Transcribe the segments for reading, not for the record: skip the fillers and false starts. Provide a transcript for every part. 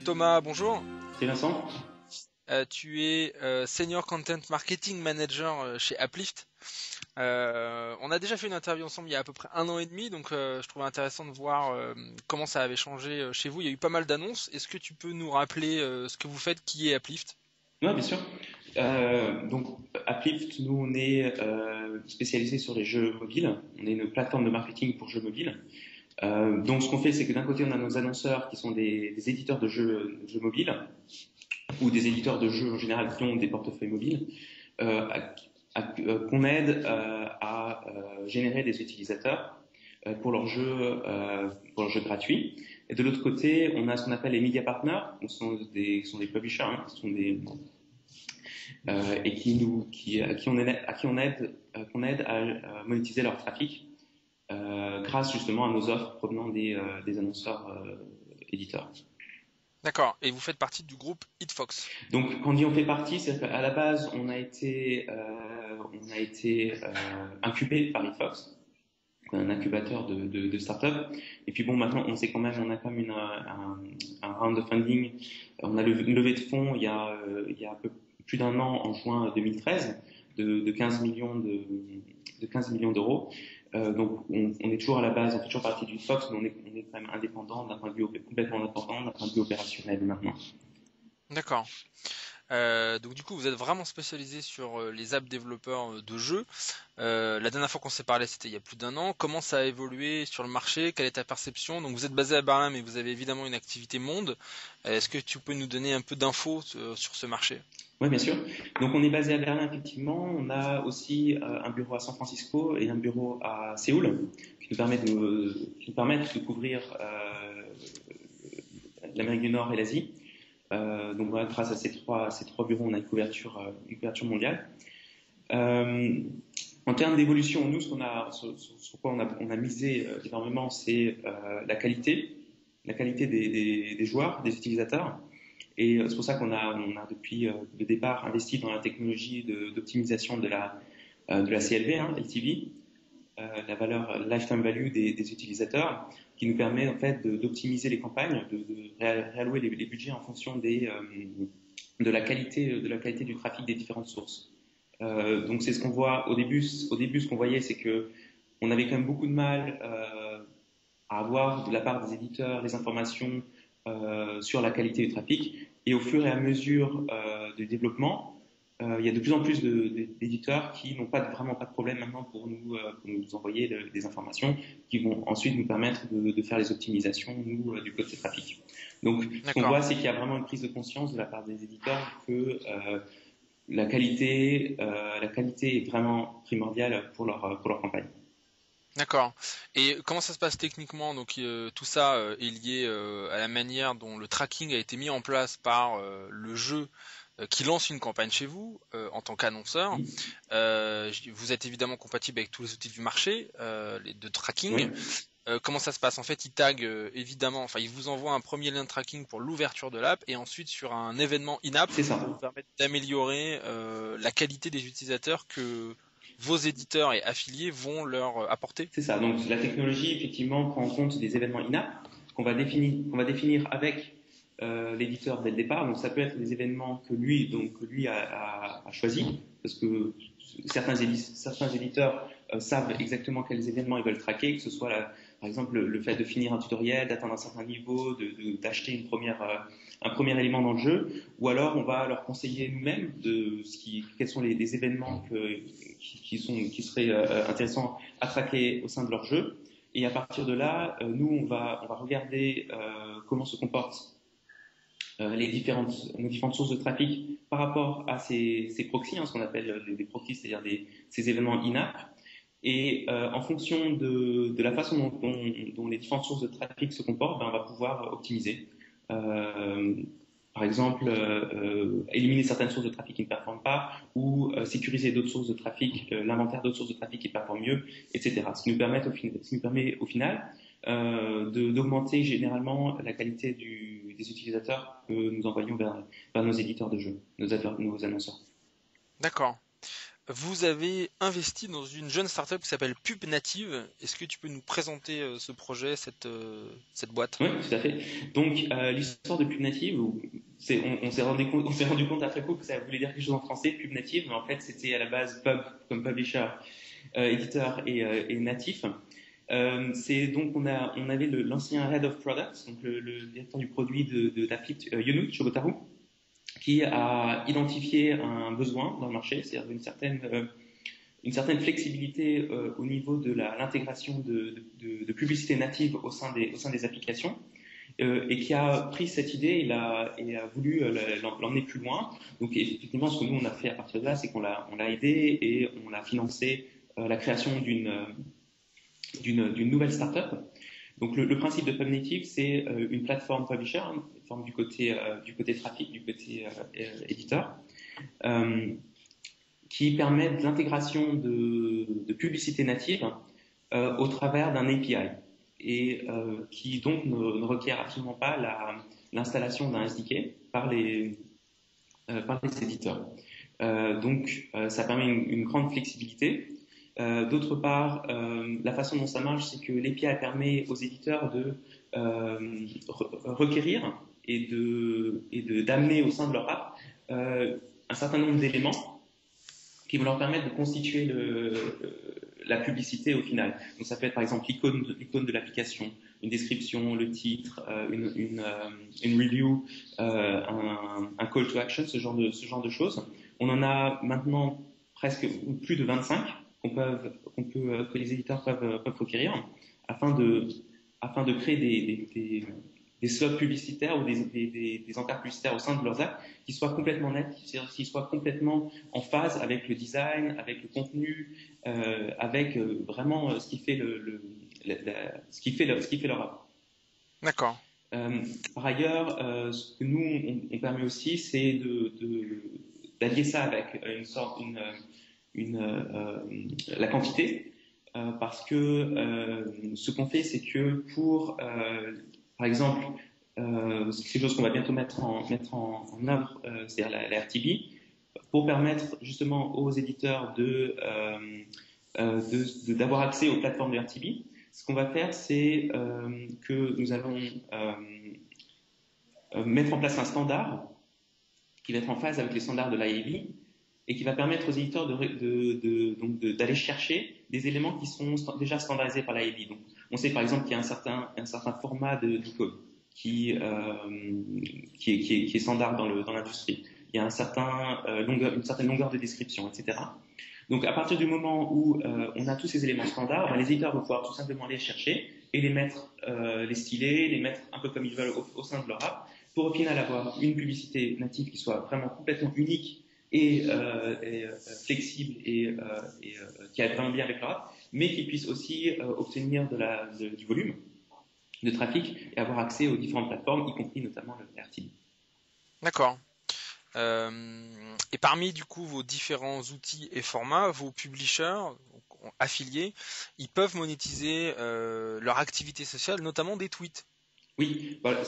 Thomas, bonjour. C'est Vincent? Tu es Senior Content Marketing Manager chez Uplift. On a déjà fait une interview ensemble il y a à peu près 1 an et demi, donc je trouvais intéressant de voir comment ça avait changé chez vous. Il y a eu pas mal d'annonces. Est-ce que tu peux nous rappeler ce que vous faites, qui est Uplift? Oui, bien sûr. Donc, Uplift, nous, on est spécialisé sur les jeux mobiles. On est une plateforme de marketing pour jeux mobiles. Donc, ce qu'on fait, c'est que d'un côté, on a nos annonceurs qui sont des éditeurs de jeux mobiles ou des éditeurs de jeux en général qui ont des portefeuilles mobiles qu'on aide générer des utilisateurs pour leurs jeux gratuits. Et de l'autre côté, on a ce qu'on appelle les media partners, ce sont des publishers, hein, qui sont des et qu'on aide à monétiser leur trafic grâce justement à nos offres provenant des annonceurs éditeurs. D'accord. Et vous faites partie du groupe HitFox. Donc, quand on dit on fait partie, c'est qu'à la base, on a été incubé par HitFox, un incubateur de start-up. Et puis bon, maintenant, on sait quand même, on a quand même un round de funding. On a une levée de fonds il y a un peu plus d'un an, en juin 2013, de 15 millions de 15 millions d'euros. Donc, on est toujours à la base, on fait toujours partie du Fox, mais on est quand même indépendant d'un point de vue complètement indépendant d'un point de vue opérationnel maintenant. D'accord. Donc du coup, vous êtes vraiment spécialisé sur les apps développeurs de jeux. La dernière fois qu'on s'est parlé, c'était il y a plus d'1 an. Comment ça a évolué sur le marché? Quelle est ta perception? Donc vous êtes basé à Berlin, mais vous avez évidemment une activité monde. Est-ce que tu peux nous donner un peu d'infos sur ce marché? Oui, bien sûr. Donc, on est basé à Berlin, effectivement. On a aussi un bureau à San Francisco et un bureau à Séoul qui nous permettent de couvrir l'Amérique du Nord et l'Asie. Donc, voilà, grâce à ces trois bureaux, on a une couverture mondiale. En termes d'évolution, nous, sur quoi on a misé énormément, c'est la qualité des joueurs, des utilisateurs. Et c'est pour ça on a depuis le départ investi dans la technologie d'optimisation de la CLV, hein, LTV, la valeur lifetime value des utilisateurs, qui nous permet en fait d'optimiser les campagnes, de réallouer les budgets en fonction de la qualité du trafic des différentes sources. Donc c'est ce qu'on voit au début. Au début, ce qu'on voyait, c'est que on avait quand même beaucoup de mal à avoir de la part des éditeurs les informations sur la qualité du trafic. Et au fur et à mesure du développement, il y a de plus en plus d'éditeurs qui n'ont vraiment pas de problème maintenant pour nous envoyer des informations qui vont ensuite nous permettre de faire les optimisations, nous, du côté trafic. Donc, ce qu'on D'accord. voit, c'est qu'il y a vraiment une prise de conscience de la part des éditeurs que la qualité est vraiment primordiale pour leur campagne. D'accord. Et comment ça se passe techniquement? Donc tout ça est lié à la manière dont le tracking a été mis en place par le jeu qui lance une campagne chez vous en tant qu'annonceur. Vous êtes évidemment compatible avec tous les outils du marché de tracking. Oui, Comment ça se passe? En fait, il tag évidemment, enfin, il vous envoie un premier lien de tracking pour l'ouverture de l'app et ensuite sur un événement in-app c'est ça. pour vous permettre d'améliorer la qualité des utilisateurs que vos éditeurs et affiliés vont leur apporter. C'est ça. Donc la technologie effectivement prend en compte des événements in-app qu'on va définir avec l'éditeur dès le départ. Donc ça peut être des événements que lui a choisi, parce que certains éditeurs savent exactement quels événements ils veulent traquer, que ce soit par exemple le fait de finir un tutoriel, d'atteindre un certain niveau, d'acheter un premier élément dans le jeu, ou alors on va leur conseiller nous-mêmes quels sont les événements qui seraient intéressants à traquer au sein de leur jeu. Et à partir de là, nous on va regarder comment se comportent nos différentes sources de trafic par rapport à ces proxys, hein, ce qu'on appelle des proxys, c'est-à-dire ces événements in-app. Et en fonction de la façon dont les différentes sources de trafic se comportent, ben, on va pouvoir optimiser. Par exemple, éliminer certaines sources de trafic qui ne performent pas, ou sécuriser d'autres sources de trafic, l'inventaire d'autres sources de trafic qui performent mieux, etc. Ce qui nous permet au final d'augmenter généralement la qualité des utilisateurs que nous envoyons vers nos éditeurs de jeux, nos annonceurs. D'accord. vous avez investi dans une jeune startup qui s'appelle PubNative. Est-ce que tu peux nous présenter ce projet, cette boîte? Oui, tout à fait. Donc, l'histoire de Pub Native, on s'est rendu compte après coup que ça voulait dire quelque chose en français, Pub Native, mais en fait, c'était à la base pub comme publisher, éditeur et natif. C'est donc on avait l'ancien head of products, donc le directeur du produit d'Afflit, Yonu Chobotaru, qui a identifié un besoin dans le marché, c'est-à-dire une certaine flexibilité au niveau de l'intégration de publicité native au sein des applications, et qui a pris cette idée et a voulu l'emmener plus loin. Donc effectivement, ce que nous on a fait à partir de là, c'est qu'on l'a aidé et on a financé la création d'une nouvelle startup. Donc le principe de PubNative, c'est une plateforme publisher, une plateforme du côté trafic, du côté éditeur, qui permet de l'intégration de publicité native au travers d'un API et qui donc ne requiert absolument pas l'installation d'un SDK par les éditeurs. Ça permet une grande flexibilité. D'autre part, la façon dont ça marche, c'est que l'API permet aux éditeurs de requérir et d'amener au sein de leur app un certain nombre d'éléments qui vont leur permettre de constituer la publicité au final. Donc ça peut être par exemple l'icône de l'application, une description, le titre, une review, un call to action, ce genre de choses. On en a maintenant presque plus de 25 que les éditeurs peuvent requérir afin de créer des slots publicitaires ou des encarts publicitaires au sein de leurs apps qui soient complètement nets, qui soient complètement en phase avec le design, avec le contenu, avec vraiment ce qui fait ce qui fait leur app. D'accord. Par ailleurs, ce que nous on permet aussi, c'est d'allier ça avec la quantité, parce que ce qu'on fait, c'est que par exemple, c'est quelque chose qu'on va bientôt mettre en œuvre, c'est-à-dire la RTB, pour permettre justement aux éditeurs d'avoir accès aux plateformes de RTB. Ce qu'on va faire, c'est que nous allons mettre en place un standard qui va être en phase avec les standards de l'IAB et qui va permettre aux éditeurs d'aller chercher des éléments qui sont déjà standardisés par l'IAB. Donc, on sait par exemple qu'il y a un certain format de code qui est standard dans l'industrie. Il y a une certaine longueur de description, etc. Donc, à partir du moment où on a tous ces éléments standards, les éditeurs vont pouvoir tout simplement les chercher et les mettre, les styler, les mettre un peu comme ils veulent au sein de leur app, pour au final avoir une publicité native qui soit vraiment complètement unique et flexible et qui aille vraiment bien avec leur app, mais qui puisse aussi obtenir du volume de trafic et avoir accès aux différentes plateformes, y compris notamment le RTB. D'accord. Et parmi du coup vos différents outils et formats, vos publishers affiliés, ils peuvent monétiser leur activité sociale, notamment des tweets. Oui, voilà,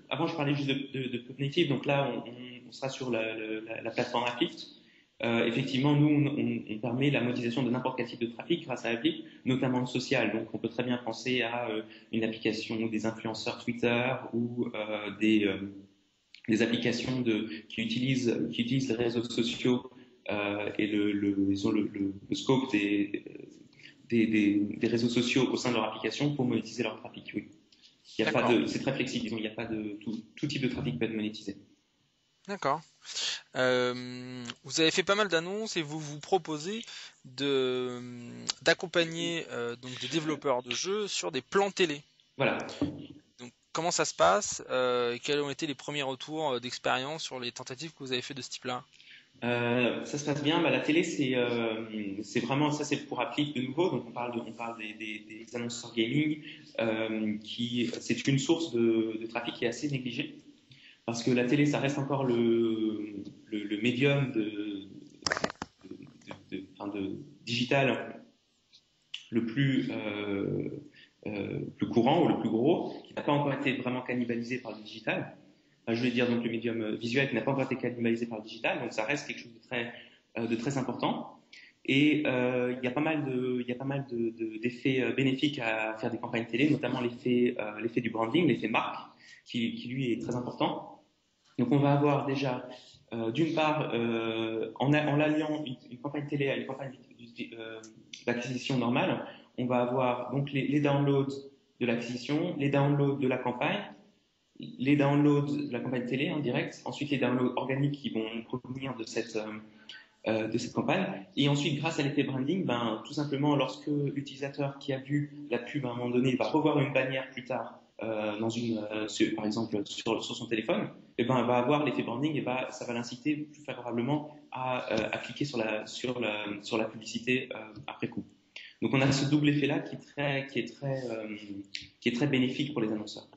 avant je parlais juste de Cognitive, donc là on sera sur la plateforme Uplift. Effectivement, nous on permet la monétisation de n'importe quel type de trafic grâce à Uplift, notamment social. Donc on peut très bien penser à une application des influenceurs Twitter ou des applications qui utilisent les réseaux sociaux et le scope des réseaux sociaux au sein de leur application pour monétiser leur trafic. Oui. C'est très flexible, disons, il n'y a pas de tout type de trafic peut être monétisé. D'accord. Vous avez fait pas mal d'annonces et vous vous proposez d'accompagner donc des développeurs de jeux sur des plans télé. Voilà. Donc comment ça se passe et quels ont été les premiers retours d'expérience sur les tentatives que vous avez fait de ce type-là? Ça se passe bien. La télé, c'est vraiment ça, c'est pour Uplift de nouveau. Donc on parle des annonceurs gaming, c'est une source de trafic qui est assez négligée parce que la télé, ça reste encore le médium de digital le plus courant ou le plus gros, qui n'a pas encore été vraiment cannibalisé par le digital. Je voulais dire donc le médium visuel qui n'a pas encore été cannibalisé par le digital, donc ça reste quelque chose de très de très important. Et il y a pas mal d'effets bénéfiques à faire des campagnes télé, notamment l'effet du branding, l'effet marque, qui lui est très important. Donc on va avoir déjà, d'une part, en l'alliant une campagne télé à une campagne d'acquisition normale, on va avoir donc les downloads de l'acquisition, les downloads de la campagne, les downloads de la campagne télé en direct, ensuite les downloads organiques qui vont provenir de cette campagne. Et ensuite, grâce à l'effet branding, tout simplement, lorsque l'utilisateur qui a vu la pub à un moment donné va revoir une bannière plus tard, par exemple sur son téléphone, et va avoir l'effet branding et ça va l'inciter plus favorablement à cliquer sur la publicité après coup. Donc on a ce double effet-là qui est très bénéfique pour les annonceurs.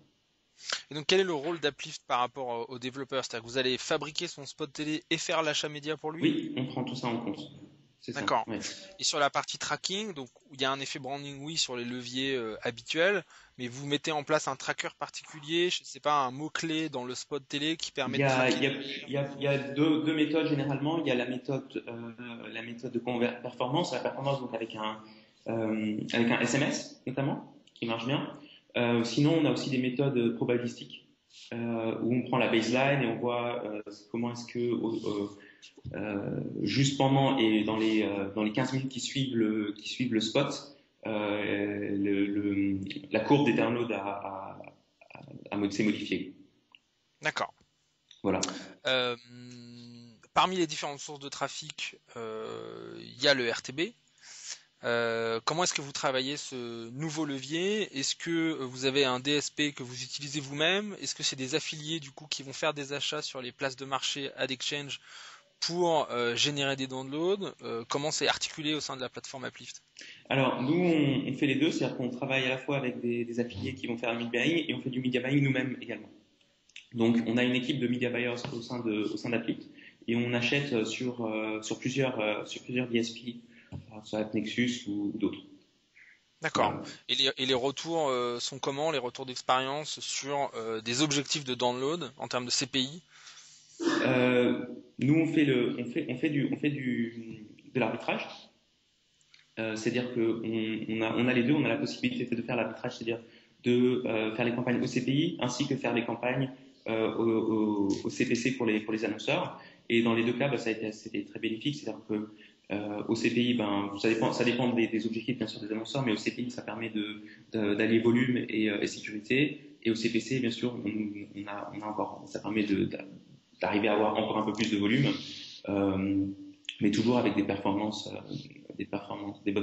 Et donc, quel est le rôle d'Uplift par rapport au développeur? C'est-à-dire que vous allez fabriquer son spot télé et faire l'achat média pour lui? Oui, on prend tout ça en compte. C'est ça. D'accord. Ouais. Et sur la partie tracking, donc il y a un effet branding, oui, sur les leviers habituels, mais vous mettez en place un tracker particulier, je sais pas, un mot-clé dans le spot télé qui permet Il y de a, traquer. il y a deux méthodes généralement. Il y a la méthode de performance, la performance donc avec un SMS notamment, qui marche bien. Sinon, on a aussi des méthodes probabilistiques où on prend la baseline et on voit comment est-ce que juste pendant et dans les 15 minutes qui suivent le spot, la courbe des downloads s'est modifiée. D'accord. Voilà. Euh, Parmi les différentes sources de trafic, il y a le RTB. Comment est-ce que vous travaillez ce nouveau levier? Est-ce que vous avez un DSP que vous utilisez vous-même? Est-ce que c'est des affiliés du coup qui vont faire des achats sur les places de marché AdExchange pour générer des downloads? Comment c'est articulé au sein de la plateforme Uplift? Alors, nous, on fait les deux, c'est-à-dire qu'on travaille à la fois avec des affiliés qui vont faire le media buying et on fait du media buying nous-mêmes également. Donc, on a une équipe de media buyers au sein d'Uplift et on achète sur plusieurs DSP, sur AppNexus ou d'autres. D'accord. Voilà. Et les retours sont comment, les retours d'expérience sur des objectifs de download en termes de CPI? Nous, on fait de l'arbitrage. C'est-à-dire qu'on a les deux, on a la possibilité de faire l'arbitrage, c'est-à-dire de faire les campagnes au CPI ainsi que faire les campagnes au CPC pour les annonceurs. Et dans les deux cas, c'était très bénéfique, c'est-à-dire que au CPI, ça dépend des objectifs bien sûr des annonceurs, mais au CPI, ça permet d'allier volume et sécurité. Et au CPC, bien sûr, ça permet d'arriver à avoir encore un peu plus de volume, mais toujours avec des bonnes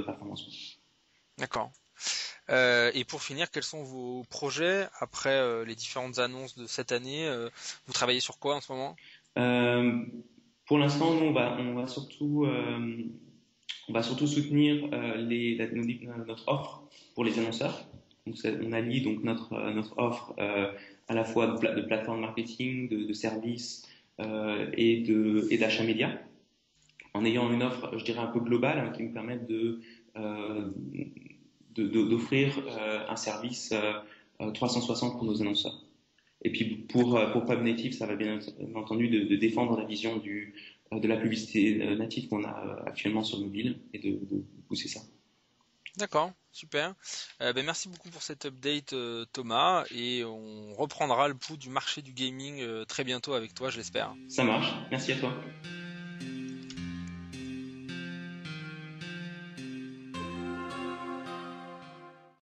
performances. D'accord. Et pour finir, quels sont vos projets après les différentes annonces de cette année? Vous travaillez sur quoi en ce moment? Pour l'instant, nous, on va surtout soutenir notre offre pour les annonceurs. Donc, on allie donc notre offre à la fois de plateforme marketing, de services et d'achat média, en ayant une offre, je dirais, un peu globale qui nous permette d'offrir un service 360 pour nos annonceurs. Et puis pour PubNative, ça va bien entendu de défendre la vision de la publicité native qu'on a actuellement sur mobile et de pousser ça. D'accord, super. Merci beaucoup pour cette update Thomas et on reprendra le pouls du marché du gaming très bientôt avec toi, je l'espère. Ça marche, merci à toi.